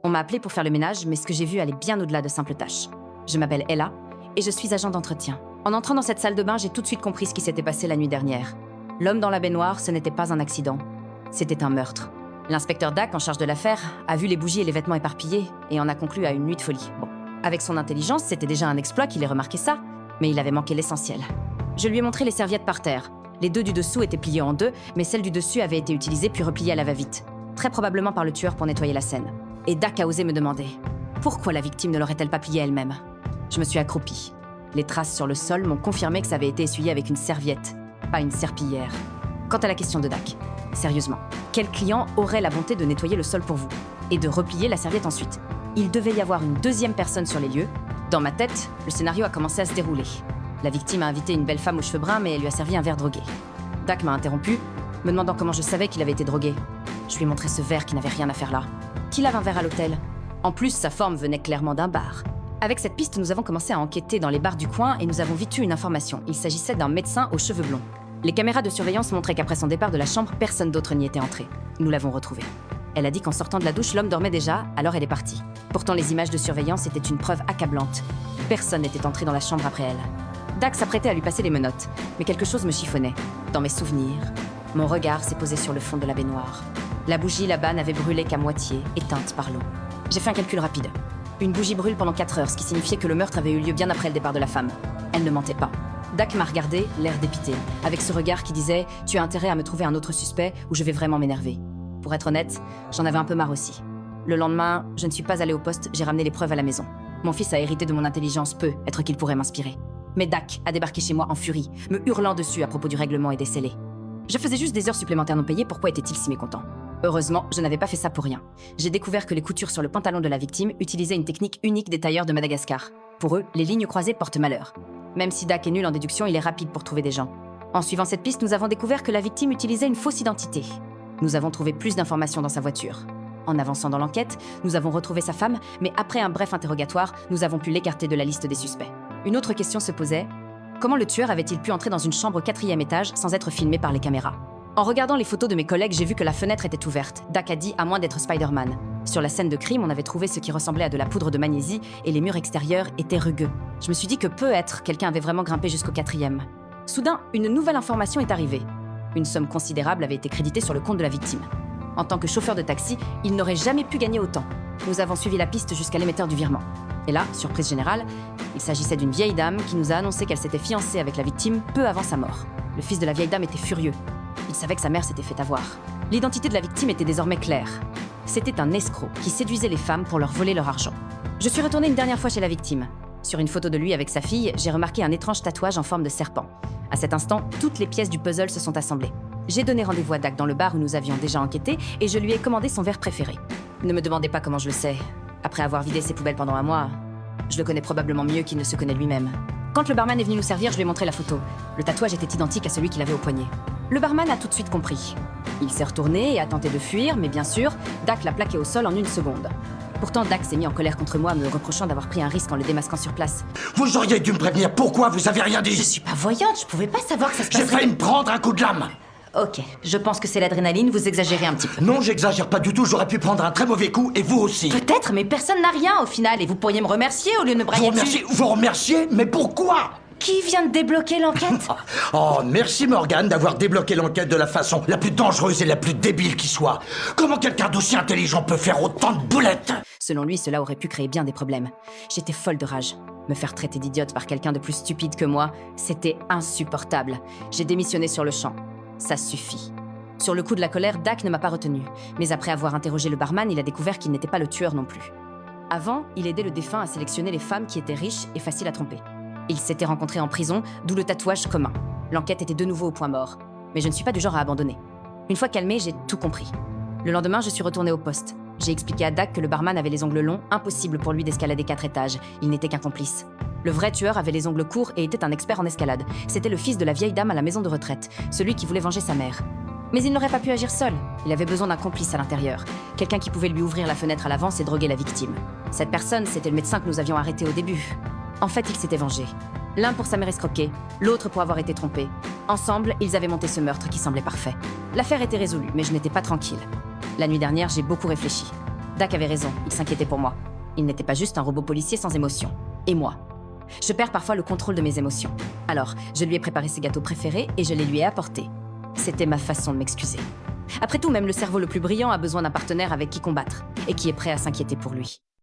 On m'a appelé pour faire le ménage, mais ce que j'ai vu allait bien au-delà de simples tâches. Je m'appelle Ella et je suis agent d'entretien. En entrant dans cette salle de bain, j'ai tout de suite compris ce qui s'était passé la nuit dernière. L'homme dans la baignoire, ce n'était pas un accident, c'était un meurtre. L'inspecteur Dac, en charge de l'affaire, a vu les bougies et les vêtements éparpillés et en a conclu à une nuit de folie. Bon, avec son intelligence, c'était déjà un exploit qu'il ait remarqué ça, mais il avait manqué l'essentiel. Je lui ai montré les serviettes par terre. Les deux du dessous étaient pliées en deux, mais celle du dessus avait été utilisée puis repliée à la va-vite, très probablement par le tueur pour nettoyer la scène. Et Dac a osé me demander pourquoi la victime ne l'aurait-elle pas pliée elle-même. Je me suis accroupie. Les traces sur le sol m'ont confirmé que ça avait été essuyé avec une serviette, pas une serpillière. Quant à la question de Dac, sérieusement, quel client aurait la bonté de nettoyer le sol pour vous et de replier la serviette ensuite? Il devait y avoir une deuxième personne sur les lieux. Dans ma tête, le scénario a commencé à se dérouler. La victime a invité une belle femme aux cheveux bruns, mais elle lui a servi un verre drogué. Dac m'a interrompu, me demandant comment je savais qu'il avait été drogué. Je lui ai montré ce verre qui n'avait rien à faire là. Qui lave un verre à l'hôtel? En plus, sa forme venait clairement d'un bar. Avec cette piste, nous avons commencé à enquêter dans les bars du coin et nous avons vite eu une information. Il s'agissait d'un médecin aux cheveux blonds. Les caméras de surveillance montraient qu'après son départ de la chambre, personne d'autre n'y était entré. Nous l'avons retrouvé. Elle a dit qu'en sortant de la douche, l'homme dormait déjà, alors elle est partie. Pourtant, les images de surveillance étaient une preuve accablante. Personne n'était entré dans la chambre après elle. Dac s'apprêtait à lui passer les menottes, mais quelque chose me chiffonnait. Dans mes souvenirs, mon regard s'est posé sur le fond de la baignoire. La bougie là-bas n'avait brûlé qu'à moitié, éteinte par l'eau. J'ai fait un calcul rapide. Une bougie brûle pendant 4 heures, ce qui signifiait que le meurtre avait eu lieu bien après le départ de la femme. Elle ne mentait pas. Dac m'a regardé, l'air dépité, avec ce regard qui disait « Tu as intérêt à me trouver un autre suspect ou je vais vraiment m'énerver ». Pour être honnête, j'en avais un peu marre aussi. Le lendemain, je ne suis pas allée au poste, j'ai ramené les preuves à la maison. Mon fils a hérité de mon intelligence, peu être qu'il pourrait m'inspirer. Mais Dac a débarqué chez moi en furie, me hurlant dessus à propos du règlement et des scellés. Je faisais juste des heures supplémentaires non payées, pourquoi était-il si mécontent? Heureusement, je n'avais pas fait ça pour rien. J'ai découvert que les coutures sur le pantalon de la victime utilisaient une technique unique des tailleurs de Madagascar. Pour eux, les lignes croisées portent malheur. Même si Dac est nul en déduction, il est rapide pour trouver des gens. En suivant cette piste, nous avons découvert que la victime utilisait une fausse identité. Nous avons trouvé plus d'informations dans sa voiture. En avançant dans l'enquête, nous avons retrouvé sa femme, mais après un bref interrogatoire, nous avons pu l'écarter de la liste des suspects. Une autre question se posait, comment le tueur avait-il pu entrer dans une chambre au 4e étage sans être filmé par les caméras? En regardant les photos de mes collègues, j'ai vu que la fenêtre était ouverte. Dac a dit à moins d'être Spider-Man. Sur la scène de crime, on avait trouvé ce qui ressemblait à de la poudre de magnésie et les murs extérieurs étaient rugueux. Je me suis dit que peut-être quelqu'un avait vraiment grimpé jusqu'au 4e. Soudain, une nouvelle information est arrivée. Une somme considérable avait été créditée sur le compte de la victime. En tant que chauffeur de taxi, il n'aurait jamais pu gagner autant. Nous avons suivi la piste jusqu'à l'émetteur du virement. Et là, surprise générale, il s'agissait d'une vieille dame qui nous a annoncé qu'elle s'était fiancée avec la victime peu avant sa mort. Le fils de la vieille dame était furieux. Il savait que sa mère s'était fait avoir. L'identité de la victime était désormais claire. C'était un escroc qui séduisait les femmes pour leur voler leur argent. Je suis retournée une dernière fois chez la victime. Sur une photo de lui avec sa fille, j'ai remarqué un étrange tatouage en forme de serpent. À cet instant, toutes les pièces du puzzle se sont assemblées. J'ai donné rendez-vous à Dac dans le bar où nous avions déjà enquêté et je lui ai commandé son verre préféré. Ne me demandez pas comment je le sais. Après avoir vidé ses poubelles pendant un mois, je le connais probablement mieux qu'il ne se connaît lui-même. Quand le barman est venu nous servir, je lui ai montré la photo. Le tatouage était identique à celui qu'il avait au poignet. Le barman a tout de suite compris. Il s'est retourné et a tenté de fuir, mais bien sûr, Dac l'a plaqué au sol en 1 seconde. Pourtant, Dac s'est mis en colère contre moi, me reprochant d'avoir pris un risque en le démasquant sur place. Vous auriez dû me prévenir. Pourquoi vous avez rien dit? Je suis pas voyante, je pouvais pas savoir que ça se passerait. J'ai failli me prendre un coup de lame. Ok, je pense que c'est l'adrénaline, vous exagérez un petit peu. Non, j'exagère pas du tout. J'aurais pu prendre un très mauvais coup et vous aussi. Peut-être, mais personne n'a rien au final, et vous pourriez me remercier au lieu de me brailler dessus. Vous remercier? Mais pourquoi? Qui vient de débloquer l'enquête? Oh, merci Morgane d'avoir débloqué l'enquête de la façon la plus dangereuse et la plus débile qui soit. Comment quelqu'un d'aussi intelligent peut faire autant de boulettes? Selon lui, cela aurait pu créer bien des problèmes. J'étais folle de rage. Me faire traiter d'idiote par quelqu'un de plus stupide que moi, c'était insupportable. J'ai démissionné sur le champ. Ça suffit. Sur le coup de la colère, Dac ne m'a pas retenu. Mais après avoir interrogé le barman, il a découvert qu'il n'était pas le tueur non plus. Avant, il aidait le défunt à sélectionner les femmes qui étaient riches et faciles à tromper. Ils s'étaient rencontrés en prison, d'où le tatouage commun. L'enquête était de nouveau au point mort. Mais je ne suis pas du genre à abandonner. Une fois calmée, j'ai tout compris. Le lendemain, je suis retournée au poste. J'ai expliqué à Dac que le barman avait les ongles longs, impossible pour lui d'escalader 4 étages. Il n'était qu'un complice. Le vrai tueur avait les ongles courts et était un expert en escalade. C'était le fils de la vieille dame à la maison de retraite, celui qui voulait venger sa mère. Mais il n'aurait pas pu agir seul. Il avait besoin d'un complice à l'intérieur. Quelqu'un qui pouvait lui ouvrir la fenêtre à l'avance et droguer la victime. Cette personne, c'était le médecin que nous avions arrêté au début. En fait, il s'était vengé. L'un pour sa mère escroquée, l'autre pour avoir été trompé. Ensemble, ils avaient monté ce meurtre qui semblait parfait. L'affaire était résolue, mais je n'étais pas tranquille. La nuit dernière, j'ai beaucoup réfléchi. Dak avait raison, il s'inquiétait pour moi. Il n'était pas juste un robot policier sans émotion. Et moi. Je perds parfois le contrôle de mes émotions. Alors, je lui ai préparé ses gâteaux préférés et je les lui ai apportés. C'était ma façon de m'excuser. Après tout, même le cerveau le plus brillant a besoin d'un partenaire avec qui combattre et qui est prêt à s'inquiéter pour lui.